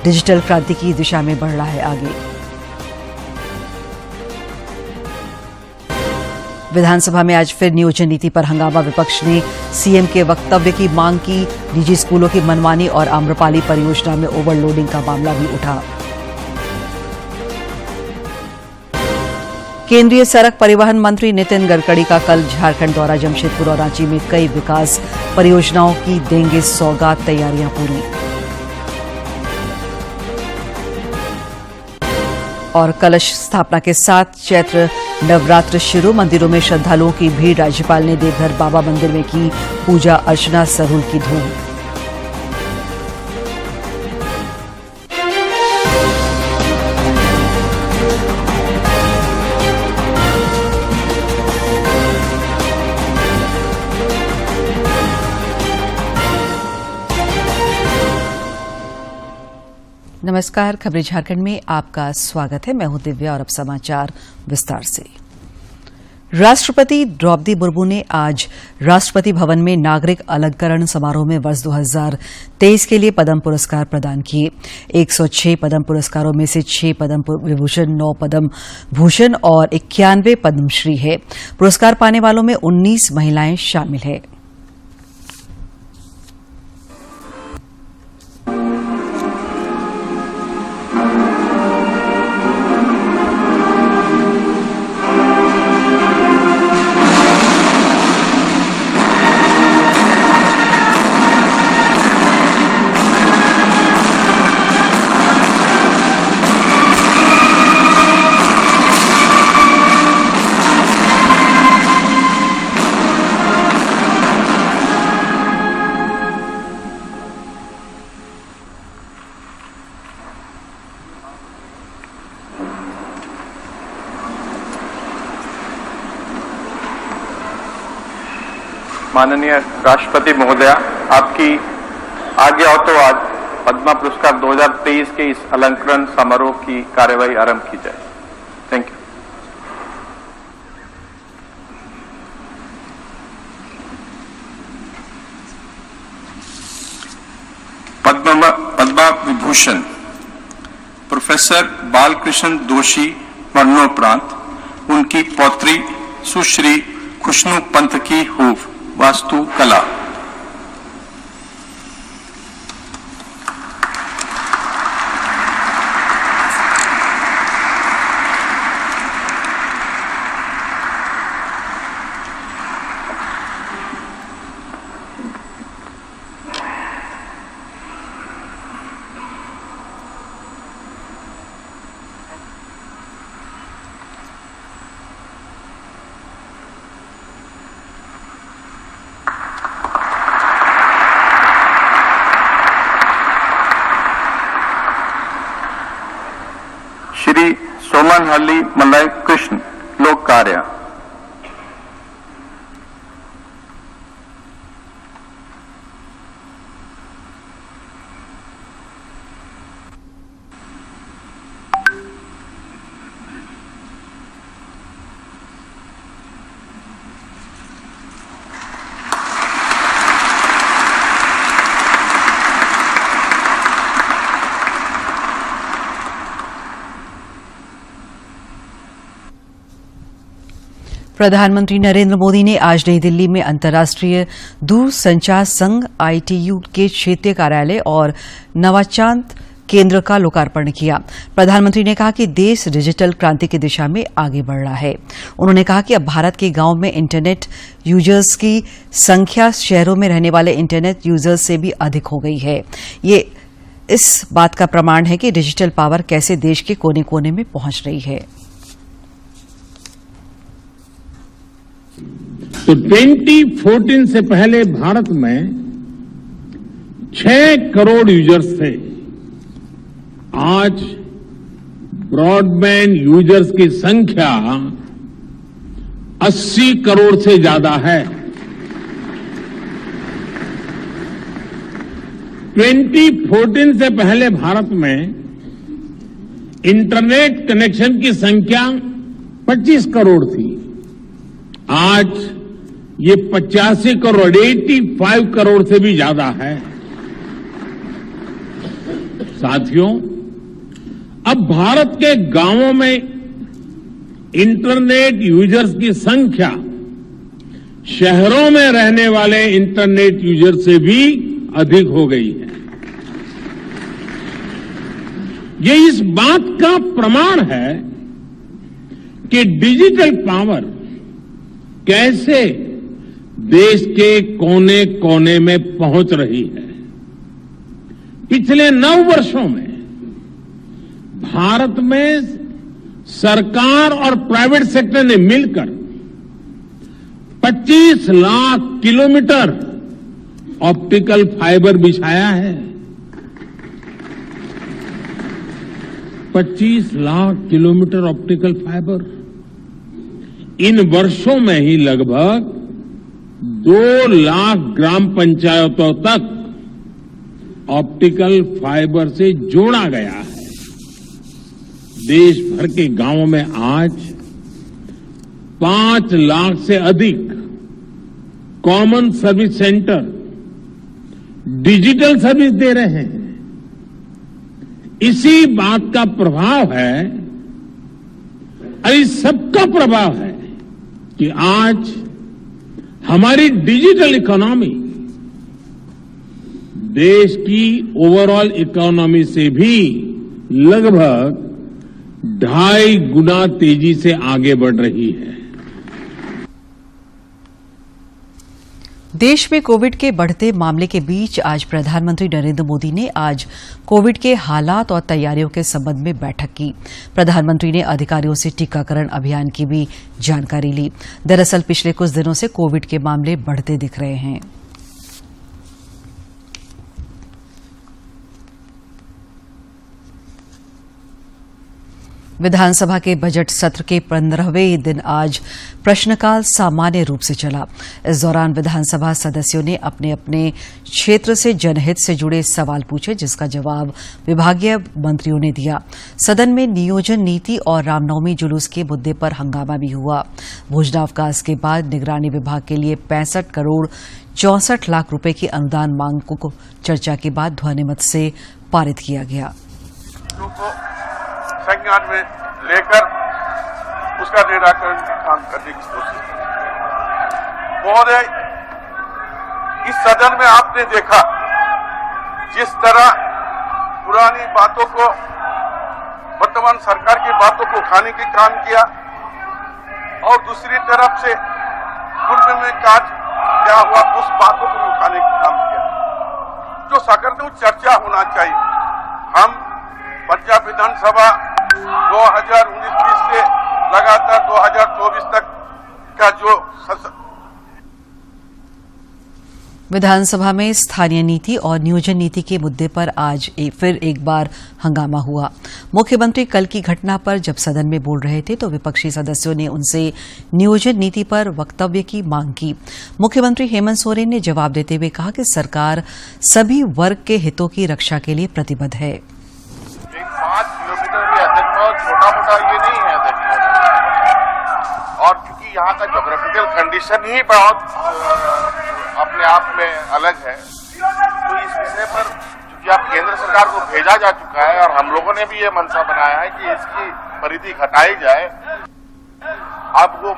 Digital क्रांति की दिशा में बढ़ रहा है आगे। विधानसभा में आज फिर नियोजन नीति पर हंगामा। विपक्ष ने सीएम के वक्तव्य की मांग की। निजी स्कूलों की मनमानी और आम्रपाली परियोजना में ओवरलोडिंग का मामला भी उठा। केंद्रीय सड़क परिवहन मंत्री नितिन गडकरी का कल झारखंड दौरा। जमशेदपुर और रांची में कई विकास परियोजनाओं की देंगे सौगात, तैयारियां पूरी। और कलश स्थापना के साथ चैत्र नवरात्र शुरू। मंदिरों में श्रद्धालुओं की भीड़। राज्यपाल ने देवघर बाबा मंदिर में की पूजा अर्चना। सरहुल की धूम। नमस्कार, खबरें झारखंड में आपका स्वागत है। मैं हूं दिव्या और अब समाचार विस्तार से। राष्ट्रपति द्रौपदी मुर्मू ने आज राष्ट्रपति भवन में नागरिक अलंकरण समारोह में वर्ष 2023 के लिए पद्म पुरस्कार प्रदान किए। 106 पद्म पुरस्कारों में से 6 पद्म विभूषण, 9 पद्म भूषण और 91 पद्मश्री है। पुरस्कार पाने वालों में 19 महिलाएं शामिल हैं। माननीय राष्ट्रपति महोदया, आपकी आज्ञा हो तो आज पद्म पुरस्कार 2023 के इस अलंकरण समारोह की कार्यवाही आरंभ की जाए। Thank you. Padma Vibhushan professor Balkrishna दोषी मरणोपरांत उनकी पौत्री सुश्री खुशनू पंथ की हूफ वास्तु कला। श्री सोमनहल्ली मलय कृष्ण, लोक कार्य। प्रधानमंत्री नरेंद्र मोदी ने आज नई दिल्ली में अंतर्राष्ट्रीय दूरसंचार संघ ITU के क्षेत्रीय कार्यालय और नवाचार केंद्र का लोकार्पण किया। प्रधानमंत्री ने कहा कि देश डिजिटल क्रांति की दिशा में आगे बढ़ रहा है। उन्होंने कहा कि अब भारत के गांव में इंटरनेट यूजर्स की संख्या शहरों में रहने वाले इंटरनेट यूजर्स से भी अधिक हो गई है। ये इस बात का प्रमाण है कि डिजिटल पावर कैसे देश के कोने कोने में पहुंच रही है। तो 2014 से पहले भारत में 6 करोड़ यूजर्स थे। आज ब्रॉडबैंड यूजर्स की संख्या 80 करोड़ से ज्यादा है। 2014 से पहले भारत में इंटरनेट कनेक्शन की संख्या 25 करोड़ थी। आज ये 85 करोड़ 85 करोड़ से भी ज्यादा है। साथियों, अब भारत के गांवों में इंटरनेट यूजर्स की संख्या शहरों में रहने वाले इंटरनेट यूजर से भी अधिक हो गई है। ये इस बात का प्रमाण है कि डिजिटल पावर कैसे देश के कोने कोने में पहुंच रही है। पिछले 9 वर्षों में भारत में सरकार और प्राइवेट सेक्टर ने मिलकर 25 लाख किलोमीटर ऑप्टिकल फाइबर बिछाया है। 25 लाख किलोमीटर ऑप्टिकल फाइबर। इन वर्षों में ही लगभग 2 लाख ग्राम पंचायतों तक ऑप्टिकल फाइबर से जोड़ा गया है। देश भर के गांवों में आज 5 लाख से अधिक common service centre digital service दे रहे हैं। इसी बात का प्रभाव है और इस सबका प्रभाव है कि आज हमारी डिजिटल इकोनॉमी देश की ओवरऑल इकोनॉमी से भी लगभग 2.5 गुना तेजी से आगे बढ़ रही है। देश में कोविड के बढ़ते मामले के बीच आज प्रधानमंत्री नरेंद्र मोदी ने आज कोविड के हालात और तैयारियों के संबंध में बैठक की। प्रधानमंत्री ने अधिकारियों से टीकाकरण अभियान की भी जानकारी ली। दरअसल पिछले कुछ दिनों से कोविड के मामले बढ़ते दिख रहे हैं। विधानसभा के बजट सत्र के 15वें दिन आज प्रश्नकाल सामान्य रूप से चला। इस दौरान विधानसभा सदस्यों ने अपने अपने क्षेत्र से जनहित से जुड़े सवाल पूछे, जिसका जवाब विभागीय मंत्रियों ने दिया। सदन में नियोजन नीति और रामनवमी जुलूस के मुद्दे पर हंगामा भी हुआ। भोजनावकाश के बाद निगरानी विभाग के लिए 65 करोड़ 64 लाख रुपए की अनुदान मांग को चर्चा के बाद ध्वनिमत से पारित किया गया। संज्ञान में लेकर उसका निराकरण काम करने की कोशिश करें। महोदय, इस सदन में आपने देखा जिस तरह पुरानी बातों को, वर्तमान सरकार की बातों को उठाने के काम किया और दूसरी तरफ से पूर्व में क्या हुआ उस बातों को उठाने का काम किया। जो सकारात्मक चर्चा होना चाहिए। हम पंजाब विधानसभा 2019-20 से लगातार 2024 तक का जो विधानसभा में स्थानीय नीति और नियोजन नीति के मुद्दे पर आज फिर एक बार हंगामा हुआ। मुख्यमंत्री कल की घटना पर जब सदन में बोल रहे थे तो विपक्षी सदस्यों ने उनसे नियोजन नीति पर वक्तव्य की मांग की। मुख्यमंत्री हेमंत सोरेन ने जवाब देते हुए कहा कि सरकार सभी वर्ग के हितों की रक्षा के लिए प्रतिबद्ध है। 5 किलोमीटर भी अध्यक्ष छोटा मोटा ये नहीं है अध्यक्ष, और क्योंकि यहाँ का जोग्राफिकल कंडीशन ही बहुत अपने आप में अलग है, तो इस विषय पर क्योंकि अब केंद्र सरकार को भेजा जा चुका है और हम लोगों ने भी ये मंशा बनाया है कि इसकी परिधि घटाई जाए। अब वो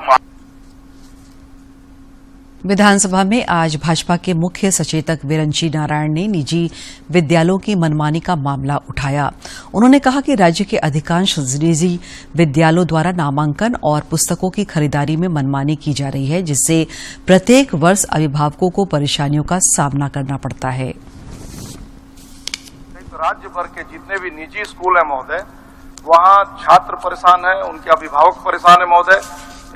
विधानसभा में आज भाजपा के मुख्य सचेतक विरंची नारायण ने निजी विद्यालयों की मनमानी का मामला उठाया। उन्होंने कहा कि राज्य के अधिकांश निजी विद्यालयों द्वारा नामांकन और पुस्तकों की खरीदारी में मनमानी की जा रही है, जिससे प्रत्येक वर्ष अभिभावकों को परेशानियों का सामना करना पड़ता है। राज्य भर के जितने भी निजी स्कूल है महोदय, वहाँ छात्र परेशान है, उनके अभिभावक परेशान है महोदय।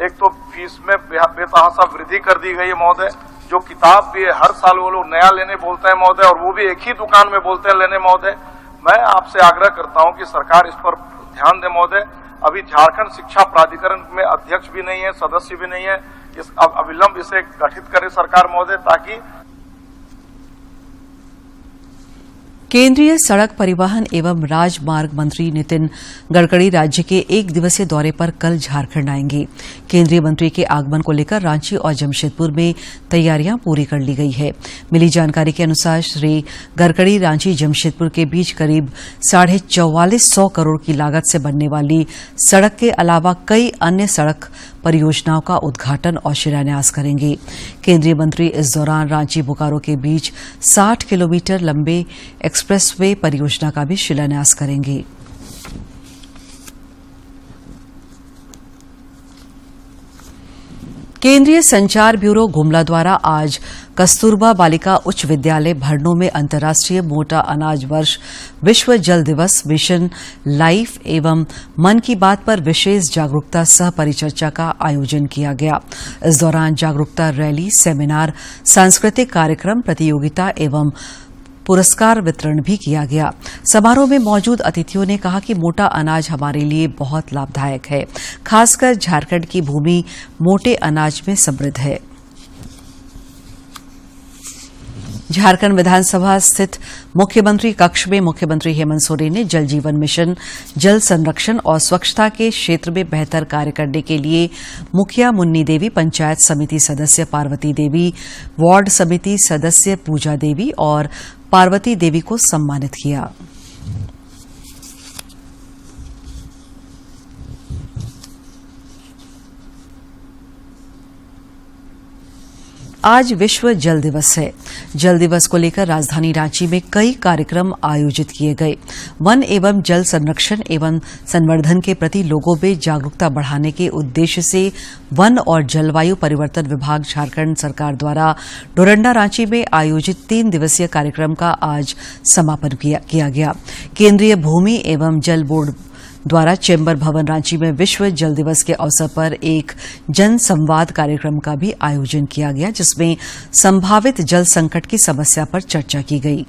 एक तो फीस में बेतहाशा वृद्धि कर दी गई है महोदय। जो किताब भी है हर साल वो लोग नया लेने बोलते हैं महोदय, और वो भी एक ही दुकान में बोलते हैं लेने महोदय। मैं आपसे आग्रह करता हूं कि सरकार इस पर ध्यान दे महोदय। अभी झारखंड शिक्षा प्राधिकरण में अध्यक्ष भी नहीं है, सदस्य भी नहीं है। इस अविलंब इसे गठित करे सरकार महोदय, ताकि केंद्रीय सड़क परिवहन एवं राजमार्ग मंत्री नितिन गडकरी राज्य के एक दिवसीय दौरे पर कल झारखंड आएंगे। केंद्रीय मंत्री के आगमन को लेकर रांची और जमशेदपुर में तैयारियां पूरी कर ली गई है। मिली जानकारी के अनुसार श्री गडकरी रांची जमशेदपुर के बीच करीब 4450 करोड़ की लागत से बनने वाली सड़क के अलावा कई अन्य सड़क परियोजनाओं का उद्घाटन और शिलान्यास करेंगे। केंद्रीय मंत्री इस दौरान रांची बोकारो के बीच 60 किलोमीटर लंबे एक्सप्रेसवे परियोजना का भी शिलान्यास करेंगे। केंद्रीय संचार ब्यूरो गुमला द्वारा आज कस्तूरबा बालिका उच्च विद्यालय भरनों में अंतर्राष्ट्रीय मोटा अनाज वर्ष, विश्व जल दिवस, मिशन लाइफ एवं मन की बात पर विशेष जागरूकता सह परिचर्चा का आयोजन किया गया। इस दौरान जागरूकता रैली, सेमिनार, सांस्कृतिक कार्यक्रम, प्रतियोगिता एवं पुरस्कार वितरण भी किया गया। समारोह में मौजूद अतिथियों ने कहा कि मोटा अनाज हमारे लिए बहुत लाभदायक है। खासकर झारखंड की भूमि मोटे अनाज में समृद्ध है। झारखंड विधानसभा स्थित मुख्यमंत्री कक्ष में मुख्यमंत्री हेमंत सोरेन ने जल जीवन मिशन, जल संरक्षण और स्वच्छता के क्षेत्र में बेहतर कार्य करने के लिए मुखिया मुन्नी देवी, पंचायत समिति सदस्य पार्वती देवी, वार्ड समिति सदस्य पूजा देवी और पार्वती देवी को सम्मानित किया। आज विश्व जल दिवस है। जल दिवस को लेकर राजधानी रांची में कई कार्यक्रम आयोजित किए गए। वन एवं जल संरक्षण एवं संवर्धन के प्रति लोगों में जागरूकता बढ़ाने के उद्देश्य से वन और जलवायु परिवर्तन विभाग झारखंड सरकार द्वारा डोरंडा रांची में आयोजित 3 दिवसीय कार्यक्रम का आज समापन किया गया। केंद्रीय भूमि एवं जल बोर्ड द्वारा चैम्बर भवन रांची में विश्व जल दिवस के अवसर पर एक जन संवाद कार्यक्रम का भी आयोजन किया गया, जिसमें संभावित जल संकट की समस्या पर चर्चा की गई।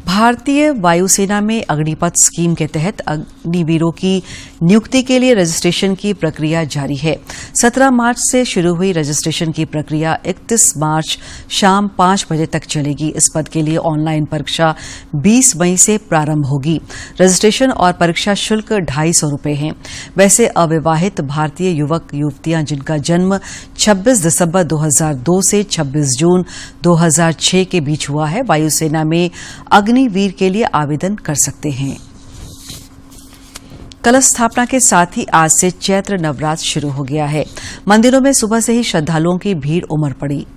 भारतीय वायुसेना में अग्निपथ स्कीम के तहत अग्निवीरों की नियुक्ति के लिए रजिस्ट्रेशन की प्रक्रिया जारी है। 17 मार्च से शुरू हुई रजिस्ट्रेशन की प्रक्रिया 31 मार्च शाम 5 बजे तक चलेगी। इस पद के लिए ऑनलाइन परीक्षा 20 मई से प्रारंभ होगी। रजिस्ट्रेशन और परीक्षा शुल्क 250 रुपये है। वैसे अविवाहित भारतीय युवक युवतियां जिनका जन्म 26 दिसंबर 2002 से 26 जून 2006 के बीच हुआ है, वायुसेना में अग्निवीर के लिए आवेदन कर सकते हैं। कलश स्थापना के साथ ही आज से चैत्र नवरात्र शुरू हो गया है। मंदिरों में सुबह से ही श्रद्धालुओं की भीड़ उमड़ पड़ी।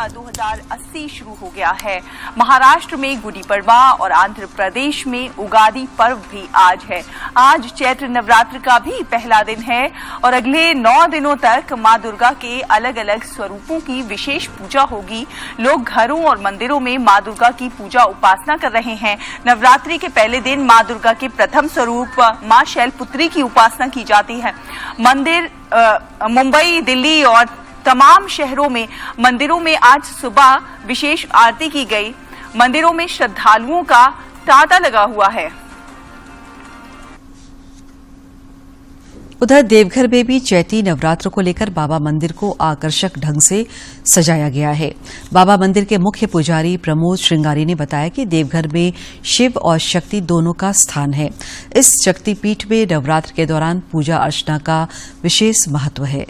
2080 शुरू हो गया है। महाराष्ट्र में गुड़ी पड़वा और आंध्र प्रदेश में उगादी पर्व भी आज है। आज चैत्र नवरात्र का भी पहला दिन है और अगले 9 दिनों तक मां दुर्गा के अलग अलग स्वरूपों की विशेष पूजा होगी। लोग घरों और मंदिरों में मां दुर्गा की पूजा उपासना कर रहे हैं। नवरात्रि के पहले दिन मां दुर्गा के प्रथम स्वरूप मां शैलपुत्री की उपासना की जाती है। मंदिर मुंबई, दिल्ली और तमाम शहरों में मंदिरों में आज सुबह विशेष आरती की गई। मंदिरों में श्रद्धालुओं का तांता लगा हुआ है। उधर देवघर में भी चैती नवरात्र को लेकर बाबा मंदिर को आकर्षक ढंग से सजाया गया है। बाबा मंदिर के मुख्य पुजारी प्रमोद श्रृंगारी ने बताया कि देवघर में शिव और शक्ति दोनों का स्थान है। इस शक्तिपीठ में नवरात्र के दौरान पूजा अर्चना का विशेष महत्व है।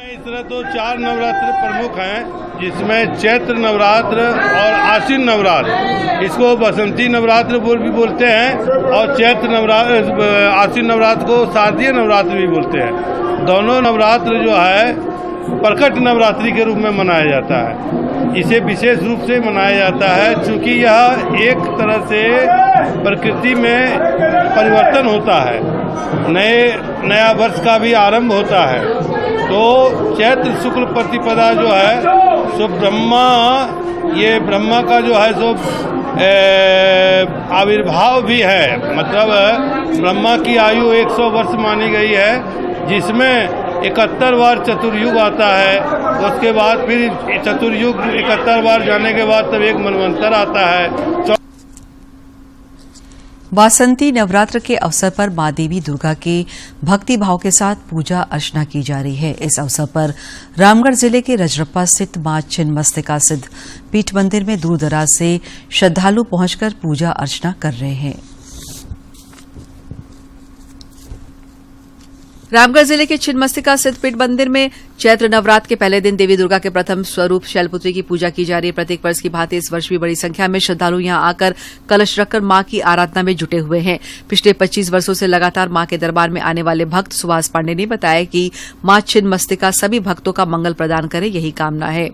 इस तरह तो 4 नवरात्र प्रमुख हैं, जिसमें चैत्र नवरात्र और आश्विन नवरात्र, इसको बसंती नवरात्र भी बोलते हैं और चैत्र नवरात्र आश्विन नवरात्र को शारदीय नवरात्र भी बोलते हैं। दोनों नवरात्र जो है प्रकट नवरात्रि के रूप में मनाया जाता है। इसे विशेष रूप से मनाया जाता है क्योंकि यह एक तरह से प्रकृति में परिवर्तन होता है, नया वर्ष का भी आरंभ होता है। तो चैत्र शुक्ल प्रतिपदा जो है सो ब्रह्मा का जो है सो आविर्भाव भी है। मतलब ब्रह्मा की आयु 100 वर्ष मानी गई है, जिसमें 71 बार चतुर्युग आता है। उसके बाद फिर चतुर्युग 71 बार जाने के बाद तब एक मनवंतर आता है। वासंती नवरात्र के अवसर पर मां देवी दुर्गा के भक्ति भाव के साथ पूजा अर्चना की जा रही है। इस अवसर पर रामगढ़ जिले के रजरप्पा स्थित मां छिन्नमस्तिका सिद्ध पीठ मंदिर में दूर दराज से श्रद्धालु पहुंचकर पूजा अर्चना कर रहे हैं। रामगढ़ जिले के छिन्नमस्तिका स्थित पीठ मंदिर में चैत्र नवरात्र के पहले दिन देवी दुर्गा के प्रथम स्वरूप शैलपुत्री की पूजा की जा रही है। प्रत्येक वर्ष की भांति इस वर्ष भी बड़ी संख्या में श्रद्धालु यहां आकर कलश रखकर मां की आराधना में जुटे हुए हैं। पिछले 25 वर्षों से लगातार मां के दरबार में आने वाले भक्त सुभाष पांडे ने बताया कि मां छिन्नमस्तिका सभी भक्तों का मंगल प्रदान करे, यही कामना है।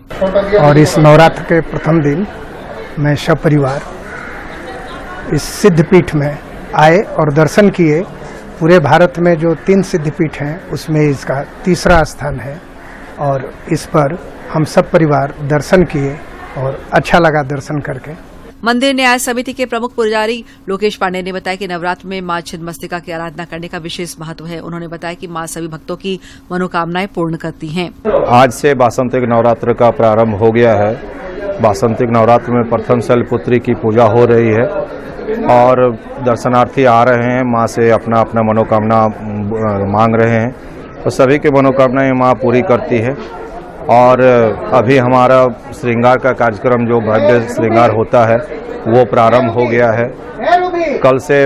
और इस नवरात्र के प्रथम दिन मैं सपरिवार इस सिद्धपीठ में आए और दर्शन किए। पूरे भारत में जो 3 सिद्धपीठ हैं उसमें इसका तीसरा स्थान है और इस पर हम सब परिवार दर्शन किए और अच्छा लगा दर्शन करके। मंदिर न्याय समिति के प्रमुख पुजारी लोकेश पांडे ने बताया कि नवरात्र में मां छिन्नमस्तिका की आराधना करने का विशेष महत्व है। उन्होंने बताया कि मां सभी भक्तों की मनोकामनाएं पूर्ण करती हैं। आज से वासंतिक नवरात्र का प्रारंभ हो गया है। वासंतिक नवरात्र में प्रथम शैलपुत्री की पूजा हो रही है और दर्शनार्थी आ रहे हैं, मां से अपना अपना मनोकामना मांग रहे हैं तो सभी की मनोकामनाएं मां पूरी करती है। और अभी हमारा श्रृंगार का कार्यक्रम जो भव्य श्रृंगार होता है वो प्रारंभ हो गया है। कल से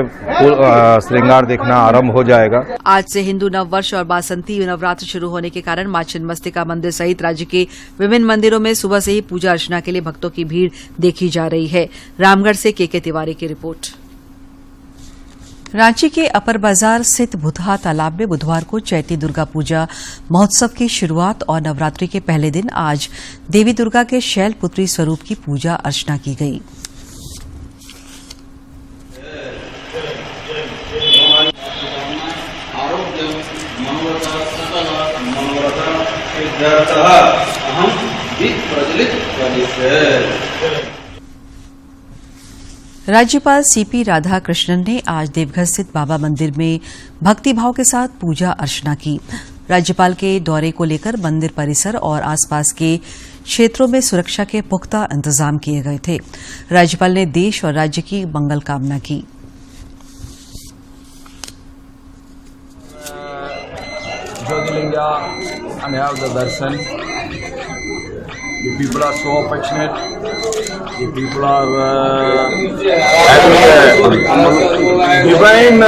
श्रृंगार दिखना आरंभ हो जाएगा। आज से हिंदू नववर्ष और बासंती नवरात्र शुरू होने के कारण मां छिन्नमस्तिका मंदिर सहित राज्य के विभिन्न मंदिरों में सुबह से ही पूजा अर्चना के लिए भक्तों की भीड़ देखी जा रही है। रामगढ़ से के तिवारी की रिपोर्ट। रांची के अपर बाजार स्थित भुतहा तालाब में बुधवार को चैती दुर्गा पूजा महोत्सव की शुरुआत और नवरात्रि के पहले दिन आज देवी दुर्गा के शैलपुत्री स्वरूप की पूजा अर्चना की गई। राज्यपाल सीपी राधाकृष्णन ने आज देवघर स्थित बाबा मंदिर में भक्तिभाव के साथ पूजा अर्चना की। राज्यपाल के दौरे को लेकर मंदिर परिसर और आसपास के क्षेत्रों में सुरक्षा के पुख्ता इंतजाम किए गए थे। राज्यपाल ने देश और राज्य की मंगल कामना की। Jyotirlinga and have the darshan. The people are so affectionate. The people are having divine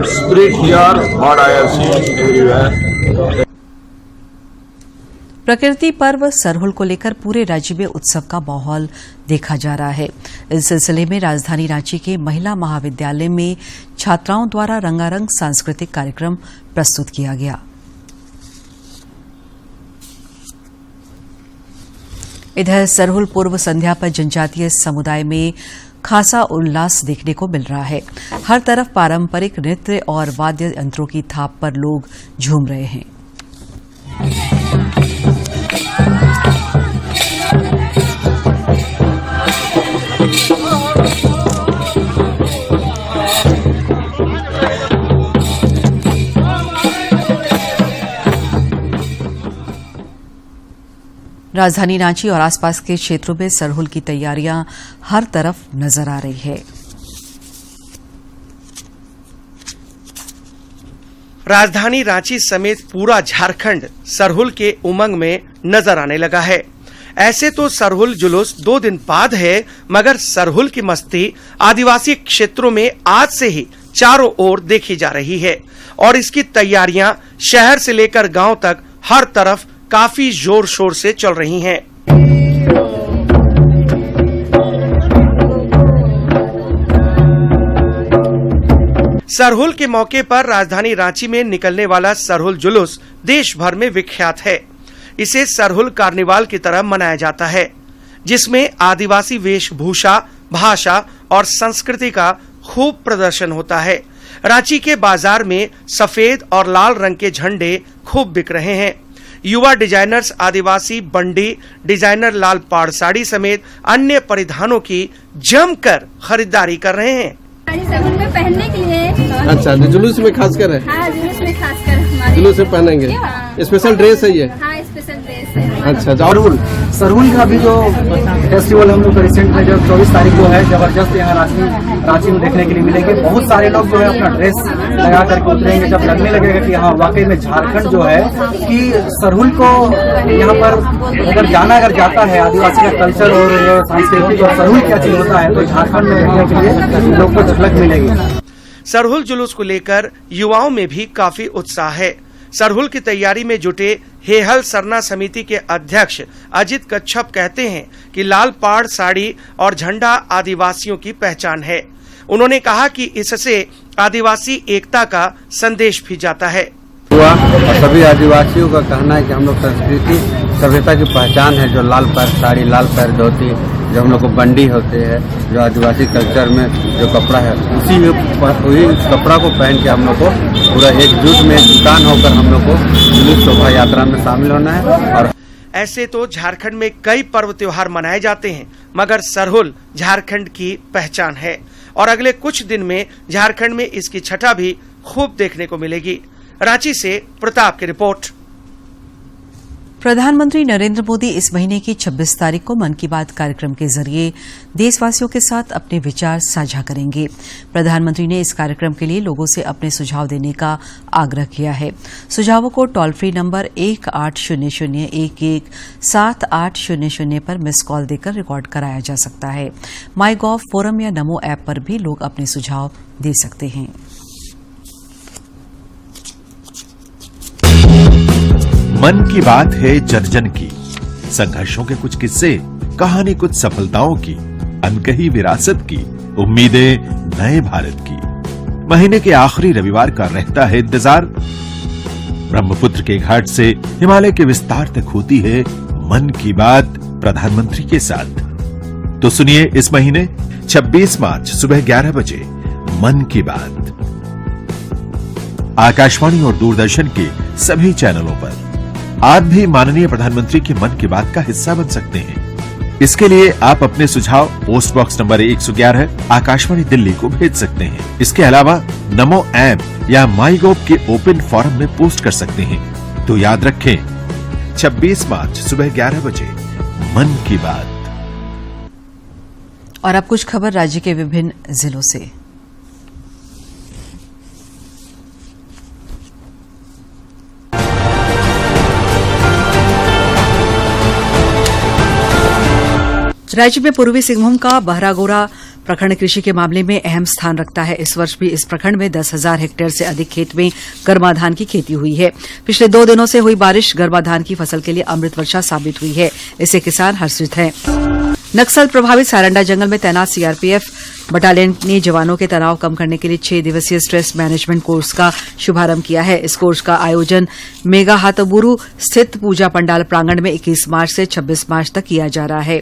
spirit here. What I have seen everywhere. प्रकृति पर्व सरहुल को लेकर पूरे राज्य में उत्सव का माहौल देखा जा रहा है। इस सिलसिले में राजधानी रांची के महिला महाविद्यालय में छात्राओं द्वारा रंगारंग सांस्कृतिक कार्यक्रम प्रस्तुत किया गया। इधर सरहुल पूर्व संध्या पर जनजातीय समुदाय में खासा उल्लास देखने को मिल रहा है। हर तरफ पारंपरिक नृत्य और वाद्य यंत्रों की थाप पर लोग झूम रहे हैं। राजधानी रांची और आसपास के क्षेत्रों में सरहुल की तैयारियां हर तरफ नजर आ रही है। राजधानी रांची समेत पूरा झारखंड सरहुल के उमंग में नजर आने लगा है। ऐसे तो सरहुल जुलूस 2 दिन बाद है, मगर सरहुल की मस्ती आदिवासी क्षेत्रों में आज से ही चारों ओर देखी जा रही है और इसकी तैयारियां शहर से लेकर गांव तक हर तरफ काफी जोर शोर से चल रही हैं। सरहुल के मौके पर राजधानी रांची में निकलने वाला सरहुल जुलूस देश भर में विख्यात है। इसे सरहुल कार्निवाल की तरह मनाया जाता है, जिसमें आदिवासी वेशभूषा, भाषा और संस्कृति का खूब प्रदर्शन होता है। रांची के बाजार में सफेद और लाल रंग के झंडे खूब बिक रहे हैं। युवा डिजाइनर्स आदिवासी बंडी डिजाइनर लाल पाड़ साड़ी समेत अन्य परिधानों की जमकर खरीदारी कर रहे हैं। सरहुल में पहनने के लिए। अच्छा, जुलूस में खासकर है। हाँ, जुलूस में खासकर जुलूस में पहनेंगे। स्पेशल ड्रेस है ये। हाँ, स्पेशल ड्रेस है। अच्छा, सरहुल का भी जो फेस्टिवल हम लोग का रिसेंट में जब 24 तारीख को है, जबरदस्त यहाँ रांची में देखने के लिए मिलेंगे। बहुत सारे लोग जो है अपना ड्रेस लगा करके उतरेंगे, जब लगने लगेगा कि हाँ वाकई में झारखंड जो है कि सरहुल को यहाँ पर अगर जाता है आदिवासी का कल्चर और संस्कृति और सरहुल क्या चीज होता है, तो झारखंड में रहने के लिए लोग को झलक मिलेगी। सरहुल जुलूस को लेकर युवाओं में भी काफी उत्साह है। सरहुल की तैयारी में जुटे हेहल सरना समिति के अध्यक्ष अजित कच्छप कहते हैं कि लाल पाड़ साड़ी और झंडा आदिवासियों की पहचान है। उन्होंने कहा कि इससे आदिवासी एकता का संदेश भी जाता है। और सभी आदिवासियों का कहना है कि हम लोग संस्कृति सभ्यता की पहचान है, जो लाल पैर साड़ी, लाल पैर धोती, जो हम लोग को बंडी होते हैं, जो आदिवासी कल्चर में जो कपड़ा है, वही कपड़ा को पहन के हम लोग को पूरा एकजुट में जुटान होकर हम लोग को जुलूस शोभा यात्रा में शामिल होना है। और ऐसे तो झारखंड में कई पर्व त्योहार मनाए जाते हैं, मगर सरहुल झारखंड की पहचान है और अगले कुछ दिन में झारखंड में इसकी छटा भी खूब देखने को मिलेगी। रांची से प्रताप की रिपोर्ट। प्रधानमंत्री नरेंद्र मोदी इस महीने की 26 तारीख को मन की बात कार्यक्रम के जरिए देशवासियों के साथ अपने विचार साझा करेंगे। प्रधानमंत्री ने इस कार्यक्रम के लिए लोगों से अपने सुझाव देने का आग्रह किया है। सुझावों को टोल फ्री नंबर 1800117800 पर मिस कॉल देकर रिकॉर्ड कराया जा सकता है। माई गॉव फोरम या नमो ऐप पर भी लोग अपने सुझाव दे सकते हैं। मन की बात है जन जन की, संघर्षों के कुछ किस्से, कहानी कुछ सफलताओं की, अनकही विरासत की, उम्मीदें नए भारत की। महीने के आखिरी रविवार का रहता है इंतजार। ब्रह्मपुत्र के घाट से हिमालय के विस्तार तक होती है मन की बात प्रधानमंत्री के साथ। तो सुनिए इस महीने 26 मार्च सुबह 11 बजे मन की बात आकाशवाणी और दूरदर्शन के सभी चैनलों पर। आप भी माननीय प्रधानमंत्री की मन की बात का हिस्सा बन सकते हैं। इसके लिए आप अपने सुझाव post box number 111 Akashvani Delhi को भेज सकते हैं। इसके अलावा नमो ऐप या माई गॉव के ओपन फोरम में पोस्ट कर सकते हैं। तो याद रखें 26 मार्च सुबह 11 बजे मन की बात। और अब कुछ खबर राज्य के विभिन्न जिलों से। राज्य में पूर्वी सिंहभूम का बहरागोरा प्रखंड कृषि के मामले में अहम स्थान रखता है। इस वर्ष भी इस प्रखंड में 10,000 हेक्टेयर से अधिक खेत में गर्मा धान की खेती हुई है। पिछले 2 दिनों से हुई बारिश गर्मा धान की फसल के लिए अमृत वर्षा साबित हुई है। इससे किसान हर्षित हैं। नक्सल प्रभावित सारंडा जंगल में तैनात सीआरपीएफ बटालियन ने जवानों के तनाव कम करने के लिए 6 दिवसीय स्ट्रेस मैनेजमेंट कोर्स का शुभारंभ किया है। इस कोर्स का आयोजन मेगा हाथबुरु स्थित पूजा पंडाल प्रांगण में 21 मार्च से 26 मार्च तक किया जा रहा है।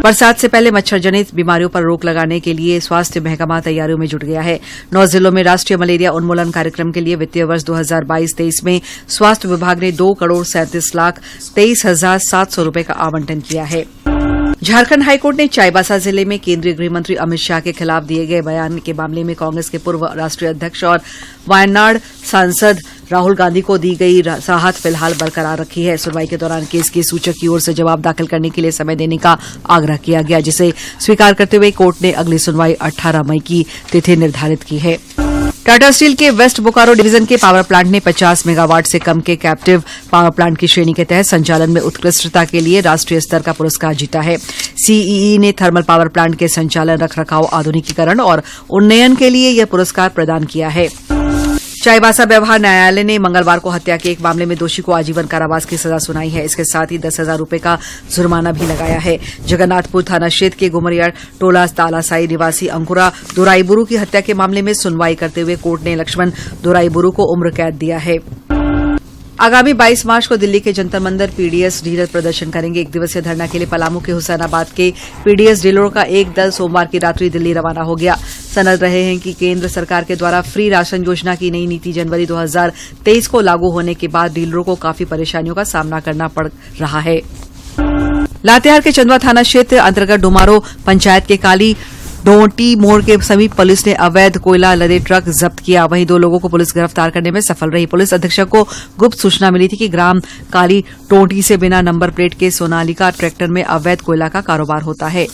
बरसात से पहले मच्छर जनित बीमारियों पर रोक लगाने के लिए स्वास्थ्य महकमा तैयारियों में जुट गया है। 9 जिलों में राष्ट्रीय मलेरिया उन्मूलन कार्यक्रम के लिए वित्तीय वर्ष 2022-23 में स्वास्थ्य विभाग ने 2,37,23,700 रूपये का आवंटन किया है। झारखंड हाईकोर्ट ने चाईबासा जिले में केंद्रीय गृह मंत्री अमित शाह के खिलाफ दिए गए बयान के मामले में कांग्रेस के पूर्व राष्ट्रीय अध्यक्ष और वायनाड सांसद राहुल गांधी को दी गई राहत फिलहाल बरकरार रखी है। सुनवाई के दौरान केस के सूचक की ओर से जवाब दाखिल करने के लिए समय देने का आग्रह किया गया, जिसे स्वीकार करते हुए कोर्ट ने अगली सुनवाई 18 मई की तिथि निर्धारित की है। टाटा स्टील के वेस्ट बोकारो डिवीजन के पावर प्लांट ने 50 मेगावाट से कम के कैप्टिव पावर प्लांट की श्रेणी के तहत संचालन में उत्कृष्टता के लिए राष्ट्रीय स्तर का पुरस्कार जीता है। सीईई ने थर्मल पावर प्लांट के संचालन, रखरखाव, आधुनिकीकरण और उन्नयन के लिए यह पुरस्कार प्रदान किया है। चाईबासा व्यवहार न्यायालय ने मंगलवार को हत्या के एक मामले में दोषी को आजीवन कारावास की सजा सुनाई है। इसके साथ ही 10,000 रूपये का जुर्माना भी लगाया है। जगन्नाथपुर थाना क्षेत्र के गुमरिया टोला तालासाई निवासी अंकुरा दोराईबुरु की हत्या के मामले में सुनवाई करते हुए कोर्ट ने लक्ष्मण दोराईबुरु को उम्र कैद दिया है। आगामी 22 मार्च को दिल्ली के जंतर मंदिर पीडीएस डीलर प्रदर्शन करेंगे। 1 दिवसीय धरना के लिए पलामू के हुसैनाबाद के पीडीएस डीलरों का एक दल सोमवार की रात्रि दिल्ली रवाना हो गया। सनद रहे हैं कि केंद्र सरकार के द्वारा फ्री राशन योजना की नई नीति जनवरी 2023 को लागू होने के बाद डीलरों को काफी परेशानियों का सामना करना पड़ रहा है। लातेहार के चंदवा थाना क्षेत्र अंतर्गत डुमारो पंचायत के काली डोंटी मोड़ के समीप पुलिस ने अवैध कोयला लदे ट्रक जब्त किया। वहीं 2 लोगों को पुलिस गिरफ्तार करने में सफल रही। पुलिस अधीक्षक को गुप्त सूचना मिली थी कि ग्राम काली टोंटी से बिना नंबर प्लेट के सोनालिका ट्रैक्टर में अवैध कोयला का कारोबार होता है।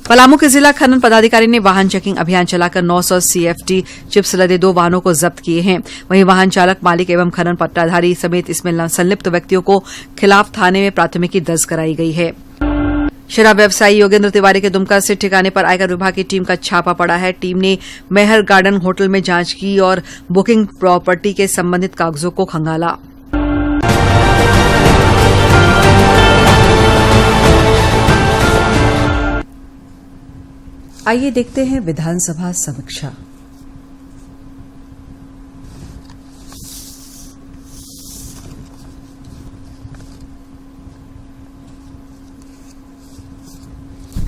पलामू के जिला खनन पदाधिकारी ने वाहन चेकिंग अभियान चलाकर 900 CFT चिप्स लदे 2 वाहनों को जब्त किए हैं। वहीं वाहन चालक, मालिक एवं खनन पट्टाधारी समेत इसमें संलिप्त व्यक्तियों को खिलाफ थाने में प्राथमिकी दर्ज कराई गई है। शराब व्यवसायी योगेंद्र तिवारी के दुमका स्थित ठिकाने पर आयकर विभाग की टीम का छापा पड़ा है। टीम ने मेहर गार्डन होटल में जांच की और बुकिंग प्रॉपर्टी के संबंधित कागजों को खंगाला। आइए देखते हैं विधानसभा समीक्षा।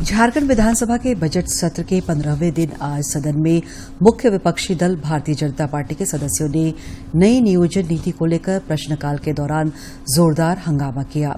झारखंड विधानसभा के बजट सत्र के 15वें दिन आज सदन में मुख्य विपक्षी दल भारतीय जनता पार्टी के सदस्यों ने नई नियोजन नीति को लेकर प्रश्नकाल के दौरान जोरदार हंगामा किया।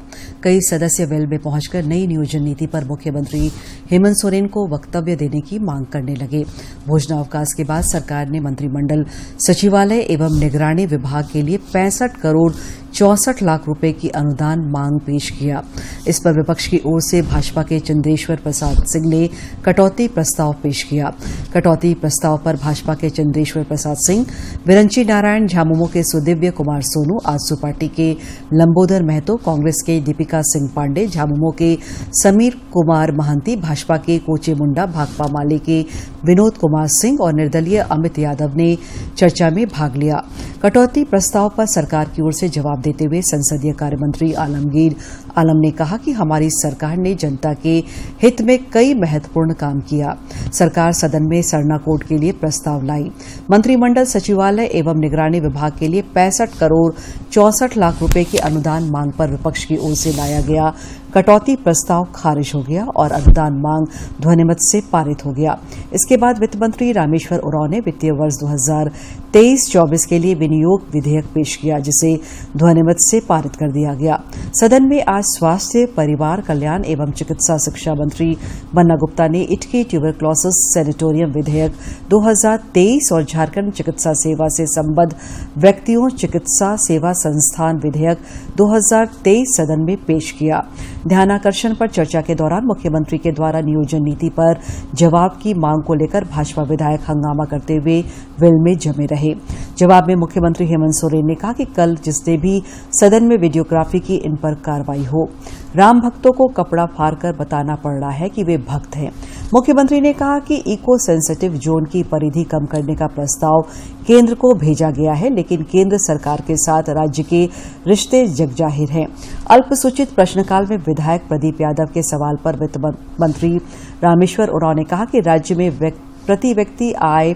कई सदस्य वेल में पहुंचकर नई नियोजन नीति पर मुख्यमंत्री हेमंत सोरेन को वक्तव्य देने की मांग करने लगे। भोजनावकाश के बाद सरकार ने मंत्रिमंडल सचिवालय एवं निगरानी विभाग के लिए 65 करोड़ 64 लाख रुपए की अनुदान मांग पेश किया। इस पर विपक्ष की ओर से भाजपा के चंद्रेश्वर प्रसाद सिंह ने कटौती प्रस्ताव पेश किया। कटौती प्रस्ताव पर भाजपा के चंद्रेश्वर प्रसाद सिंह, विरंची नारायण, झामुमो के सुदिव्य कुमार सोनू, आजसू पार्टी के लंबोदर महतो, कांग्रेस के दीपिका सिंह पांडे, झामुमो के समीर कुमार महंती, भाजपा के कोचे मुंडा, भाकपा माले के विनोद कुमार सिंह और निर्दलीय अमित यादव ने चर्चा में भाग लिया। कटौती प्रस्ताव पर सरकार की ओर से जवाब देते हुए संसदीय कार्य मंत्री आलमगीर आलम ने कहा कि हमारी सरकार ने जनता के हित में कई महत्वपूर्ण काम किया। सरकार सदन में सरना कोड के लिए प्रस्ताव लाई। मंत्रिमंडल सचिवालय एवं निगरानी विभाग के लिए 65 करोड़ 64 लाख रुपए की अनुदान मांग पर विपक्ष की ओर से लाया गया कटौती प्रस्ताव खारिज हो गया और अनुदान मांग ध्वनिमत से पारित हो गया। इसके बाद वित्त मंत्री रामेश्वर उरांव ने वित्तीय वर्ष 2023-24 के लिए विनियोग विधेयक पेश किया, जिसे ध्वनिमत से पारित कर दिया गया। सदन में आज स्वास्थ्य, परिवार कल्याण एवं चिकित्सा शिक्षा मंत्री बन्ना गुप्ता ने इटकी ट्यूबरक्लोसिस सैनिटोरियम विधेयक 2023 और झारखंड चिकित्सा सेवा से संबद्ध व्यक्तियों चिकित्सा सेवा संस्थान विधेयक 2023 सदन में पेश किया। ध्यानाकर्षण पर चर्चा के दौरान मुख्यमंत्री के द्वारा नियोजन नीति पर जवाब की मांग को लेकर भाजपा विधायक हंगामा करते हुए वेल में जमे रहे। जवाब में मुख्यमंत्री हेमंत सोरेन ने कहा कि कल जिसने भी सदन में वीडियोग्राफी की, इन पर कार्रवाई हो। राम भक्तों को कपड़ा फाड़कर बताना पड़ रहा है कि वे भक्त हैं। मुख्यमंत्री ने कहा कि इको सेंसिटिव जोन की परिधि कम करने का प्रस्ताव केंद्र को भेजा गया है, लेकिन केंद्र सरकार के साथ राज्य के रिश्ते जगजाहिर हैं। अल्पसूचित प्रश्नकाल में विधायक प्रदीप यादव के सवाल पर वित्त मंत्री रामेश्वर उरांव ने कहा कि राज्य में प्रति व्यक्ति आय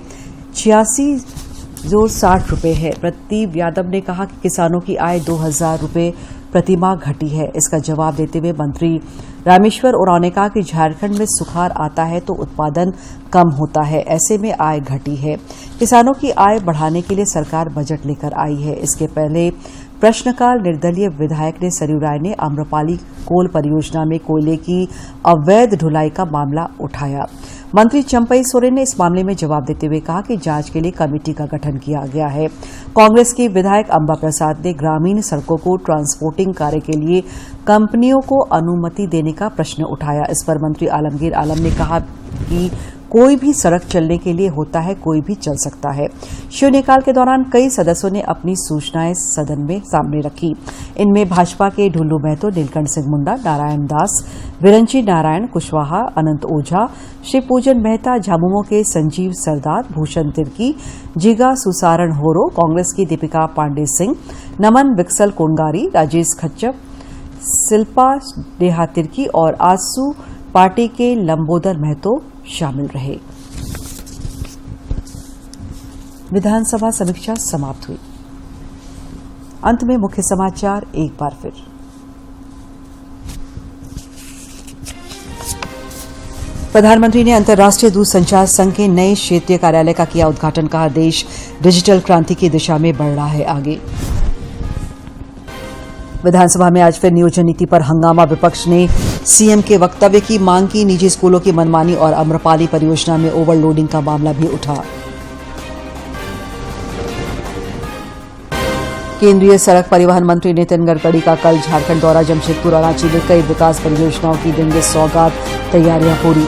86,60 रुपए है। प्रदीप यादव ने कहा कि किसानों की आय 2,000 रुपए प्रतिमाह घटी है। इसका जवाब देते हुए मंत्री रामेश्वर उरांव ने कहा कि झारखंड में सुखाड़ आता है तो उत्पादन कम होता है, ऐसे में आय घटी है। किसानों की आय बढ़ाने के लिए सरकार बजट लेकर आई है। इसके पहले प्रश्नकाल निर्दलीय विधायक ने सरयू राय ने आम्रपाली कोल परियोजना में कोयले की अवैध ढुलाई का मामला उठाया। मंत्री चंपई सोरेन ने इस मामले में जवाब देते हुए कहा कि जांच के लिए कमेटी का गठन किया गया है। कांग्रेस की विधायक अंबा प्रसाद ने ग्रामीण सड़कों को ट्रांसपोर्टिंग कार्य के लिए कंपनियों को अनुमति देने का प्रश्न उठाया। इस पर मंत्री आलमगीर आलम ने कहा कि कोई भी सड़क चलने के लिए होता है, कोई भी चल सकता है। शून्यकाल के दौरान कई सदस्यों ने अपनी सूचनाएं सदन में सामने रखी। इनमें भाजपा के ढुल्लू महतो, नीलकंठ सिंह मुंडा, नारायण दास, विरंची नारायण कुशवाहा, अनंत ओझा, शिवपूजन मेहता, झामुमो के संजीव सरदार, भूषण तिर्की, जिगा सुसारण होरो, कांग्रेस की दीपिका पांडे सिंह, नमन विक्सल कोंगारी, राजेश खच्चर, शिल्पा नेहा तिर्की और आजसू पार्टी के लंबोदर महतो शामिल रहे। विधानसभा समीक्षा समाप्त हुई। अंत में मुख्य समाचार एक बार फिर। प्रधानमंत्री ने अंतर्राष्ट्रीय दूरसंचार संघ के नए क्षेत्रीय कार्यालय का किया उद्घाटन। कहा, देश डिजिटल क्रांति की दिशा में बढ़ रहा है आगे। विधानसभा में आज फिर नियोजन नीति पर हंगामा। विपक्ष ने सीएम के वक्तव्य की मांग की। निजी स्कूलों की मनमानी और अम्रपाली परियोजना में ओवरलोडिंग का मामला भी उठा। केंद्रीय सड़क परिवहन मंत्री नितिन गडकरी का कल झारखंड दौरा। जमशेदपुर और रांची में कई विकास परियोजनाओं की देंगे सौगात। तैयारियां पूरी।